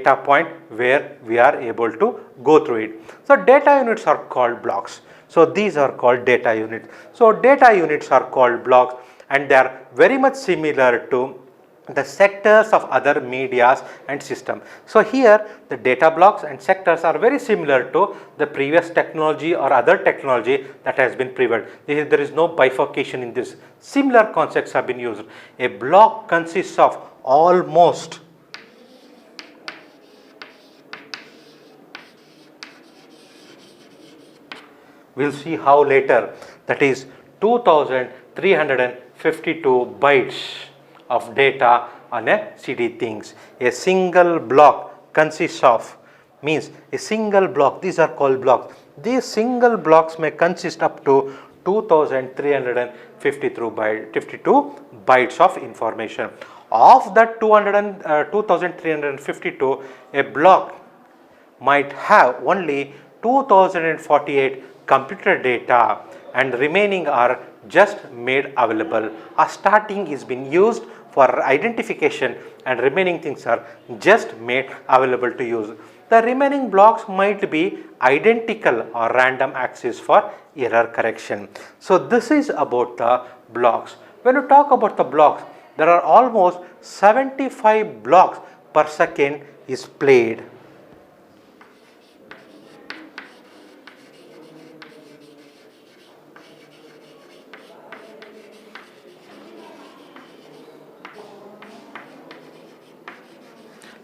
data point where we are able to go through it. So data units are called blocks. So these are called data units. So data units are called blocks, and they are very much similar to the sectors of other medias and system. So here the data blocks and sectors are very similar to the previous technology or other technology that has been prevailed. There is no bifurcation in this. Similar concepts have been used. A block consists of almost we will see how later, that is 2352 bytes of data on a CD things. A single block consists of, means a single block, these are called blocks. These single blocks may consist up to 2352 bytes of information. Of that 2352, a block might have only 2048 computer data, and remaining are just made available. A starting is being used for identification, and remaining things are just made available to use. The remaining blocks might be identical or random access for error correction. So this is about the blocks. When you talk about the blocks, there are almost 75 blocks per second is played.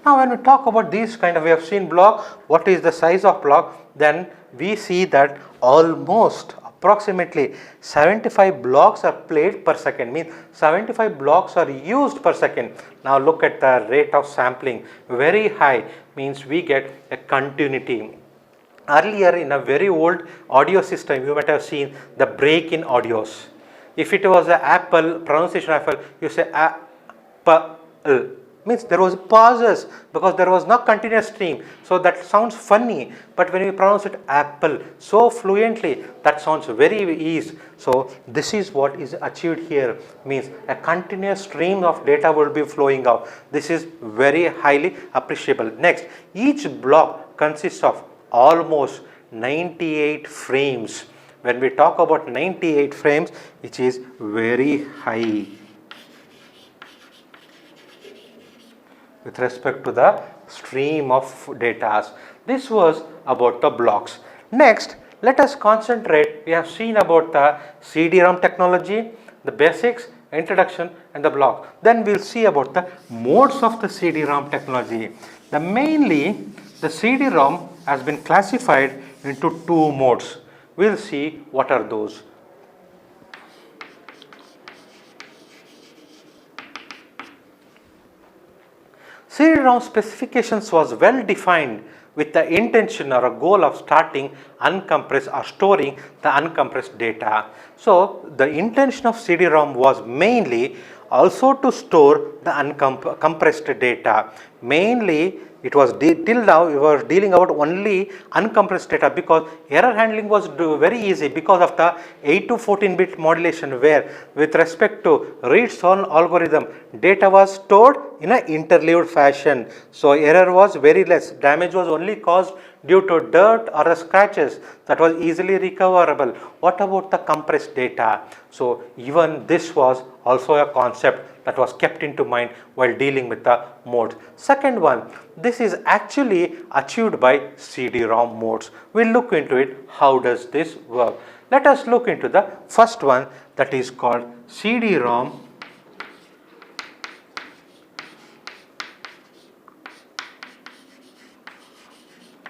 Now when we talk about these kind of, we have seen block, what is the size of block, then we see that almost approximately 75 blocks are played per second, means 75 blocks are used per second. Now look at the rate of sampling, very high, means we get a continuity. Earlier in a very old audio system, you might have seen the break in audios. If it was an apple, pronunciation of apple, you say apple, means there was pauses because there was not continuous stream, so that sounds funny, but when you pronounce it apple so fluently, that sounds very easy. So this is what is achieved here, means a continuous stream of data will be flowing out. This is very highly appreciable. Next, each block consists of almost 98 frames. When we talk about 98 frames, which is very high with respect to the stream of data. This was about the blocks. Next, let us concentrate. We have seen about the CD-ROM technology, the basics, introduction, and the block. Then we will see about the modes of the CD-ROM technology. Mainly, the CD-ROM has been classified into two modes. We will see what are those. CD-ROM specifications was well defined with the intention or a goal of starting uncompressed or storing the uncompressed data. So the intention of CD-ROM was mainly also to store the uncompressed data. Mainly it was till now we were dealing about only uncompressed data, because error handling was very easy because of the 8 to 14 bit modulation, where with respect to read-only algorithm, data was stored in an interleaved fashion. So error was very less. Damage was only caused due to dirt or scratches that was easily recoverable. What about the compressed data? So even this was also a concept that was kept into mind while dealing with the modes. Second one, this is actually achieved by CD-ROM modes. We'll look into it. How does this work? Let us look into the first one, that is called CD-ROM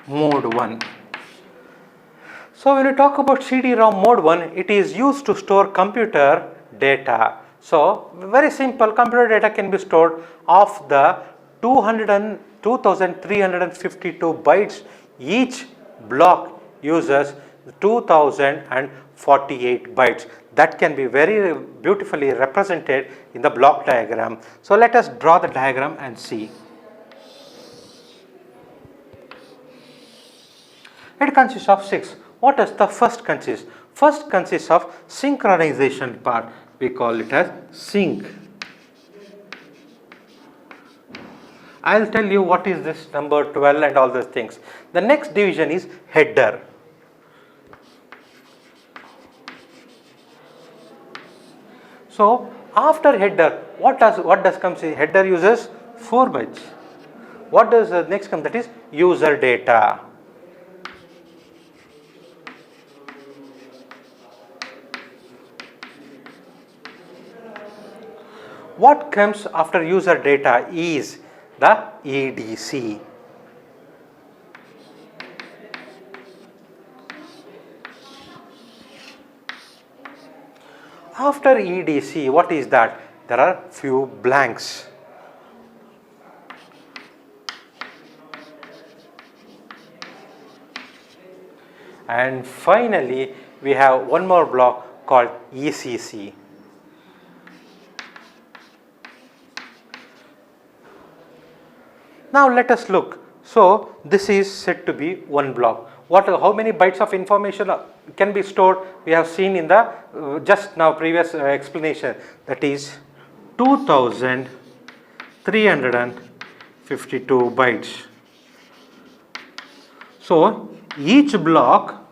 mode 1. So when you talk about CD-ROM mode 1, it is used to store computer data. So very simple, computer data can be stored of the 2352 bytes. Each block uses 2048 bytes. That can be very beautifully represented in the block diagram. So let us draw the diagram and see. It consists of 6. What does the first consist? First consists of synchronization part. We call it as sync. I'll tell you what is this number 12 and all those things. The next division is header. So after header, what does comes in? Header uses 4 bytes. What does the next come? That is user data. What comes after user data is the EDC. After EDC, what is that? There are few blanks. And finally, we have one more block called ECC. Now let us look. So this is said to be one block. How many bytes of information can be stored? We have seen in the just now previous explanation, that is 2352 bytes. So each block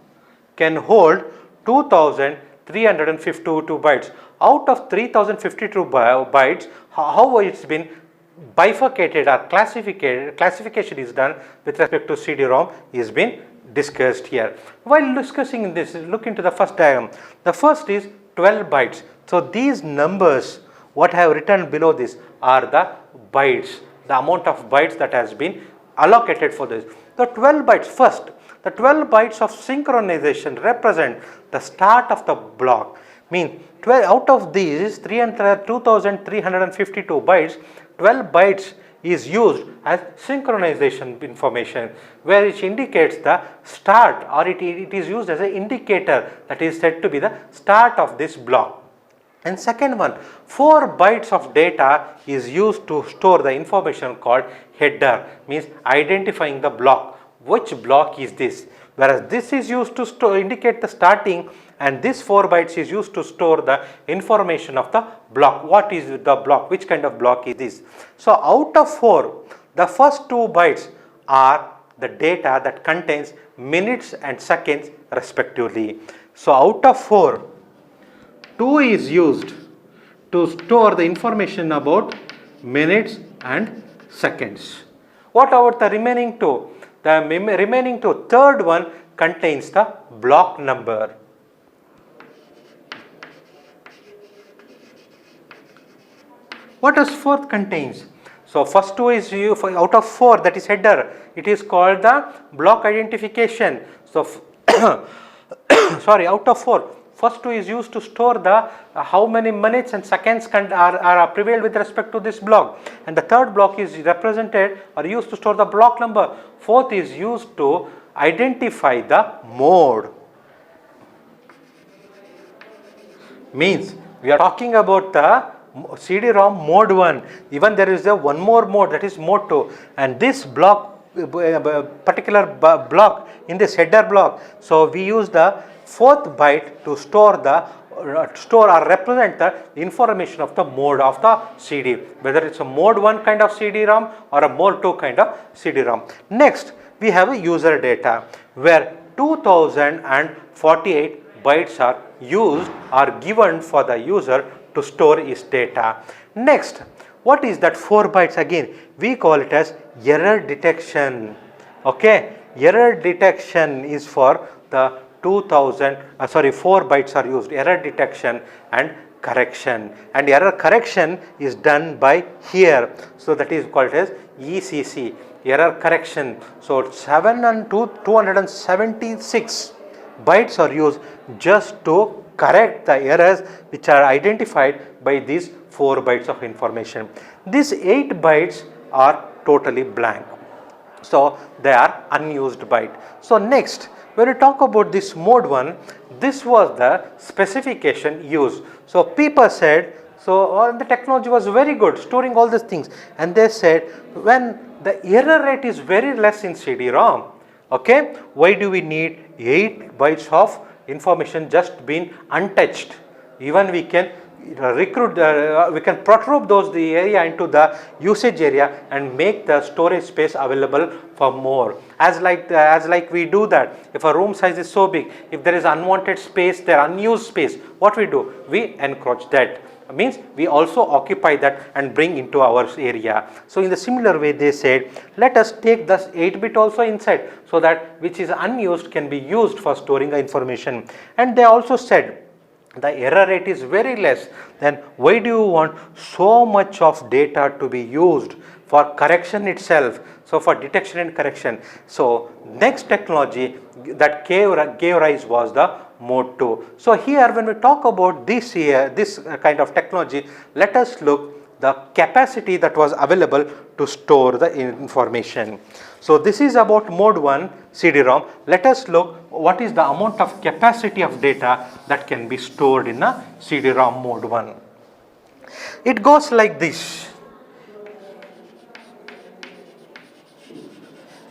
can hold 2352 bytes. Out of 3052 bytes, how it's been bifurcated or classification is done with respect to CD-ROM is been discussed here. While discussing this, look into the first diagram. The first is 12 bytes. So these numbers, what I have written below this, are the bytes, the amount of bytes that has been allocated for this. The 12 bytes first, the 12 bytes of synchronization represent the start of the block. Mean 12 out of these 2352 bytes, 12 bytes is used as synchronization information, where it indicates the start, or it is used as an indicator that is said to be the start of this block. And second one, 4 bytes of data is used to store the information called header, means identifying the block. Which block is this? Whereas this is used to indicate the starting, and this 4 bytes is used to store the information of the block. What is the block? Which kind of block is this? So out of 4, the first 2 bytes are the data that contains minutes and seconds respectively. So out of 4, 2 is used to store the information about minutes and seconds. What about the remaining 2? The remaining 2, third one contains the block number. What does fourth contains? So first 2 is out of 4, that is header. It is called the block identification. So sorry, out of 4, first 2 is used to store the how many minutes and seconds are prevailed with respect to this block, and the third block is represented or used to store the block number. Fourth is used to identify the mode. Means we are talking about the CD-ROM mode 1. Even there is one more mode, that is mode 2, and this block, particular block in this header block. So we use the 4th byte to store or represent the information of the mode of the CD, whether it's a mode 1 kind of CD-ROM or a mode 2 kind of CD-ROM. Next, we have a user data, where 2048 bytes are used or given for the user to store his data. Next, what is that 4 bytes again? We call it as error detection. Okay, error detection is for the 4 bytes are used, error detection and correction, and error correction is done by here. So that is called as ECC, error correction. So 276 bytes are used just to correct the errors which are identified by these 4 bytes of information. These 8 bytes are totally blank, so they are unused byte. So next, when we talk about this mode 1, this was the specification used. So people said, the technology was very good, storing all these things, and they said when the error rate is very less in CD-ROM, okay, why do we need 8 bytes of information just being untouched? Even we can we can protrude the area into the usage area and make the storage space available for more. As like we do that, if a room size is so big, if there is unwanted space there, unused space, what we do? We encroach that. Means we also occupy that and bring into our area. So in the similar way they said, let us take this 8-bit also inside, so that which is unused can be used for storing the information. And they also said the error rate is very less, then why do you want so much of data to be used for correction itself? So for detection and correction. So next technology that gave rise was the mode 2. So here when we talk about this kind of technology, let us look the capacity that was available to store the information. So this is about mode 1 CD-ROM. Let us look what is the amount of capacity of data that can be stored in a CD-ROM mode 1. It goes like this.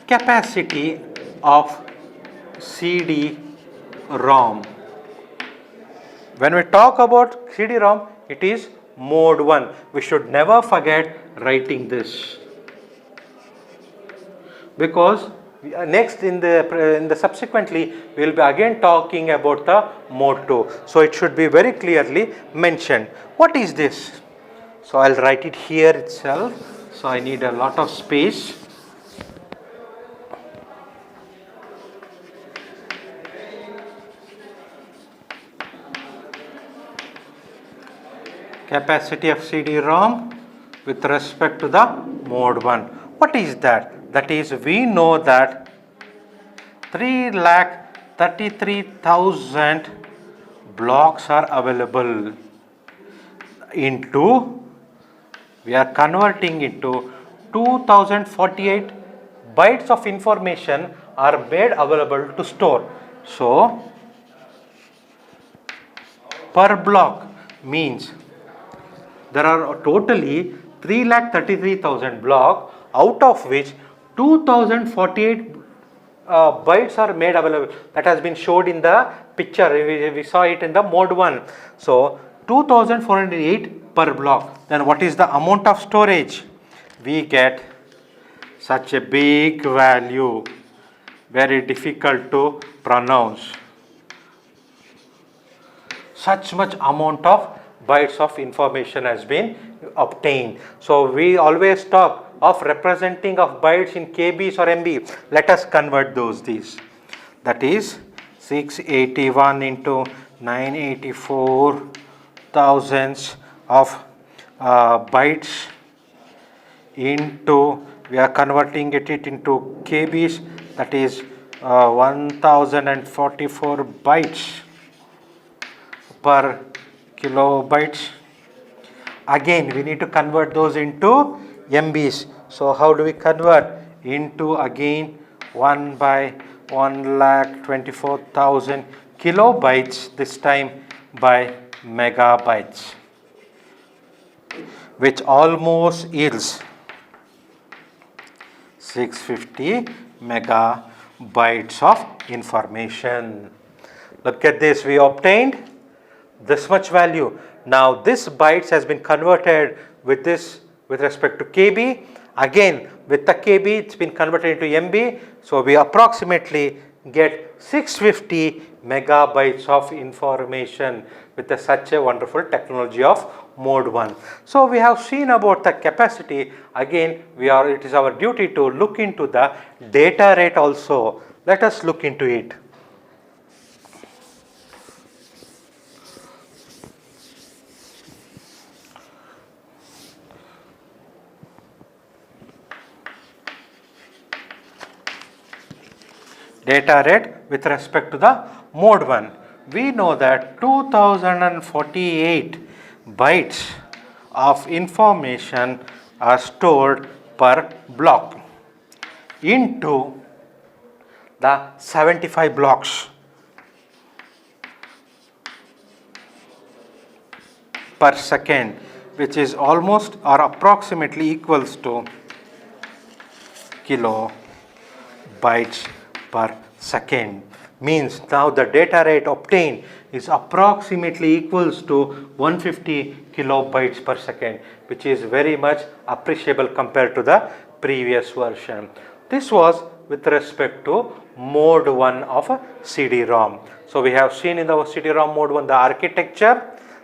Capacity of CD-ROM. When we talk about CD-ROM, it is mode 1. We should never forget writing this, because next in the subsequently we will be again talking about the mode 2. So it should be very clearly mentioned. What is this? So I will write it here itself. So I need a lot of space. Capacity of CD-ROM with respect to the mode 1. What is that? That is, we know that 3,33,000 blocks are available into, we are converting into 2048 bytes of information are made available to store. So per block means there are totally 3,33,000 blocks, out of which 2048 bytes are made available. That has been showed in the picture. We saw it in the mode 1. So 2408 per block. Then what is the amount of storage? We get such a big value, very difficult to pronounce. Such much amount of bytes of information has been obtained. So we always talk of representing of bytes in KBs or MB. Let us convert these. That is 681 into 984 thousands of bytes into, we are converting it into KBs, that is 1044 bytes per kilobytes. Again we need to convert those into MBs. So how do we convert? Into again 1 by 1,24,000 kilobytes, this time by megabytes, which almost yields 650 megabytes of information. Look at this, we obtained this much value. Now this bytes has been converted with respect to KB. Again with the KB it's been converted into MB. So we approximately get 650 megabytes of information with such a wonderful technology of mode 1. So we have seen about the capacity. Again it is our duty to look into the data rate also. Let us look into it. Data rate with respect to the mode 1. We know that 2048 bytes of information are stored per block into the 75 blocks per second, which is almost or approximately equals to kilobytes per second. means now the data rate obtained is approximately equals to 150 kilobytes per second, which is very much appreciable compared to the previous version. This was with respect to mode 1 of a CD-ROM. So we have seen in the CD-ROM mode 1 the architecture,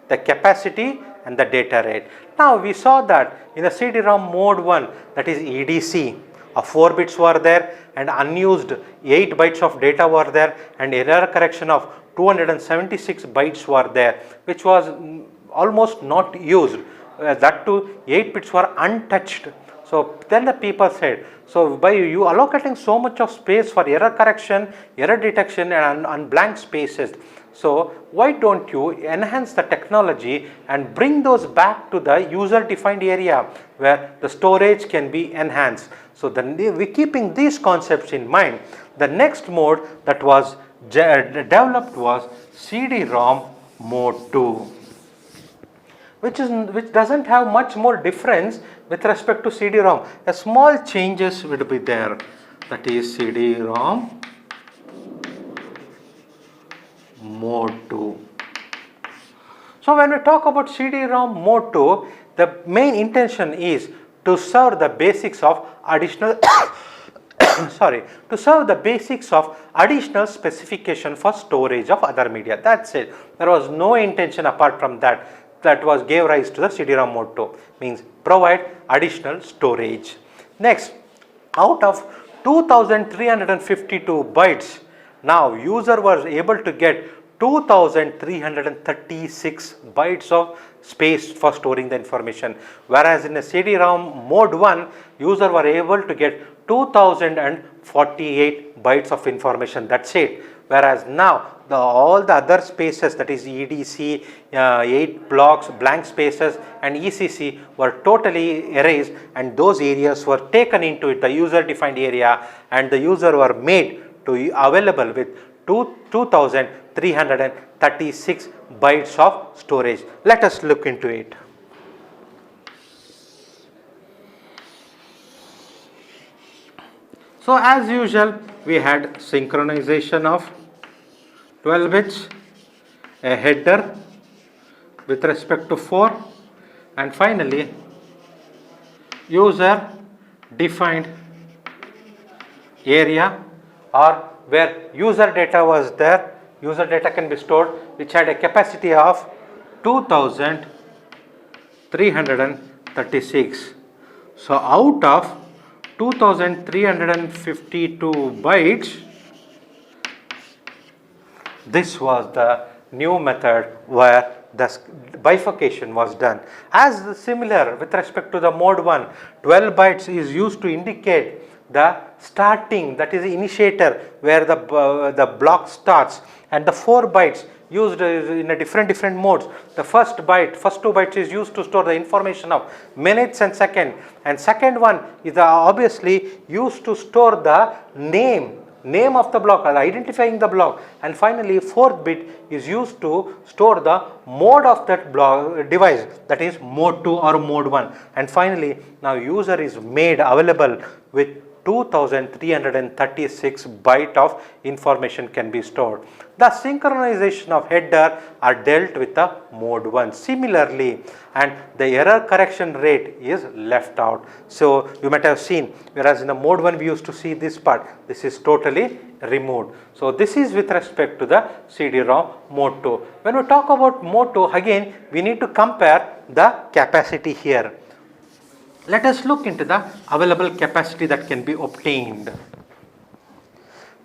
the capacity and the data rate. Now we saw that in the CD-ROM mode 1, that is EDC, 4 bits were there and unused 8 bytes of data were there, and error correction of 276 bytes were there, which was almost not used. That too 8 bits were untouched. So then the people said, so by you allocating so much of space for error correction, error detection and blank spaces, so why don't you enhance the technology and bring those back to the user defined area where the storage can be enhanced. So then we keeping these concepts in mind, the next mode that was developed was CD-ROM mode 2. Which doesn't have much more difference with respect to CD-ROM. A small changes would be there. That is CD-ROM mode 2. So when we talk about CD-ROM mode 2, the main intention is to serve the basics of additional to serve the basics of additional specification for storage of other media. That's it. There was no intention apart from that was gave rise to the CD-ROM mode 2, means provide additional storage. Next, out of 2352 bytes, now user was able to get 2336 bytes of space for storing the information, whereas in a CD-ROM mode 1, user were able to get 2048 bytes of information. That's it. Whereas now all the other spaces, that is EDC, 8 blocks, blank spaces and ECC were totally erased, and those areas were taken into it, the user defined area, and the user were made to available with 2336 bytes of storage. Let us look into it. So as usual, we had synchronization of 12 bits, a header with respect to 4, and finally user defined area, or where user data was there, user data can be stored, which had a capacity of 2336. So out of 2352 bytes, this was the new method where the bifurcation was done. As similar with respect to the mode 1, 12 bytes is used to indicate the starting, that is the initiator where the block starts, and the 4 bytes used in a different modes. The first two bytes is used to store the information of minutes and second, and second one is obviously used to store the name of the block, or identifying the block, and finally fourth bit is used to store the mode of that block device, that is mode 2 or mode 1, and finally now user is made available with 2336 byte of information can be stored. The synchronization of header are dealt with the mode 1 similarly, and the error correction rate is left out. So you might have seen, whereas in the mode 1 we used to see this part, this is totally removed. So this is with respect to the CD-ROM mode 2. When we talk about mode 2, again we need to compare the capacity here. Let us look into the available capacity that can be obtained.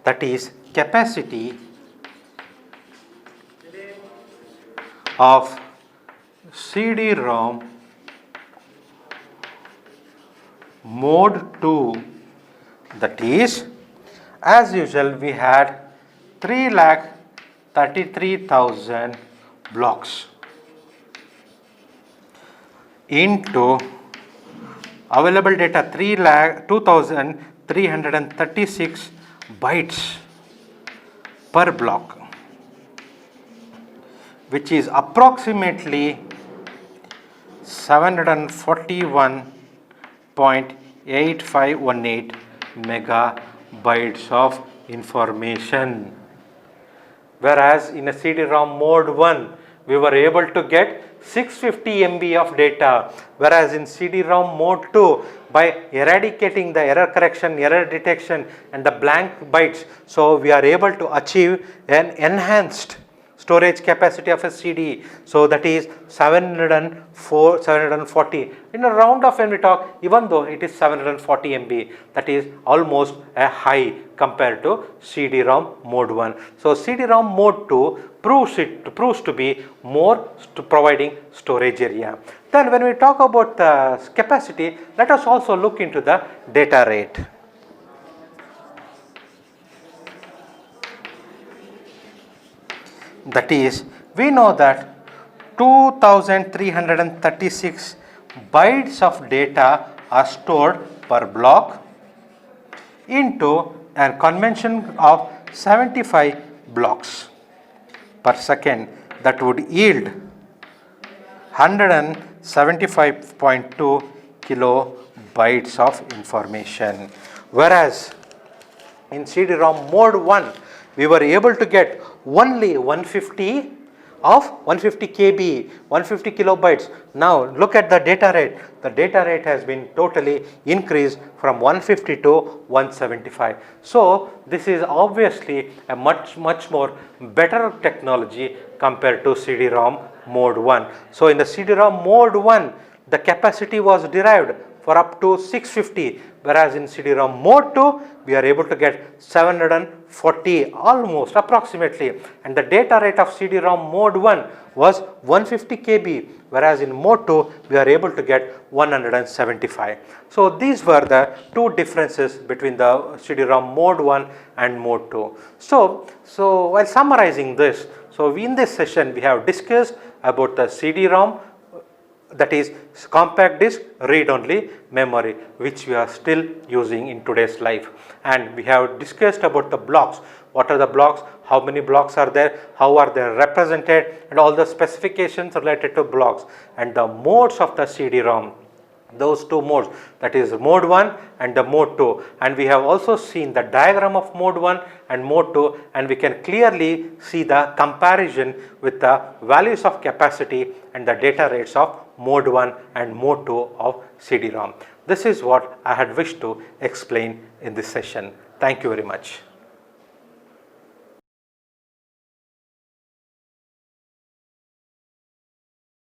That is capacity of CD-ROM mode 2, that is, as usual we had 3,33,000 blocks into available data 2,336 bytes per block, which is approximately 741.8518 megabytes of information. whereas in a CD-ROM mode 1 we were able to get 650 MB of data, whereas in CD-ROM mode 2 by eradicating the error correction, error detection and the blank bytes, so we are able to achieve an enhanced storage capacity of a CD. So that is 740. In a round off when we talk, even though it is 740 MB, that is almost a high compared to CD-ROM mode 1. So CD-ROM mode 2 proves to be more providing storage area. Then when we talk about the capacity, let us also look into the data rate. That is, we know that 2336 bytes of data are stored per block into a convention of 75 blocks per second. That would yield 175.2 kilobytes of information, whereas in CD-ROM mode 1 we were able to get only 150 KB, 150 kilobytes. Now look at the data rate. The data rate has been totally increased from 150 to 175. So this is obviously a much more better technology compared to CD-ROM mode 1. So in the CD-ROM mode 1 the capacity was derived for up to 650, whereas in CD-ROM mode 2 we are able to get 740 almost approximately, and the data rate of CD-ROM mode 1 was 150 KB, whereas in mode 2 we are able to get 175. So these were the two differences between the CD-ROM mode 1 and mode 2. So while summarizing this, so in this session we have discussed about the CD-ROM, that is compact disc read only memory, which we are still using in today's life, and we have discussed about the blocks. What are the blocks, how many blocks are there, how are they represented, and all the specifications related to blocks, and the modes of the CD-ROM. Those two modes, that is mode 1 and the mode 2, and we have also seen the diagram of mode 1 and mode 2, and we can clearly see the comparison with the values of capacity and the data rates of mode 1 and mode 2 of CD-ROM. This is what I had wished to explain in this session. Thank you very much.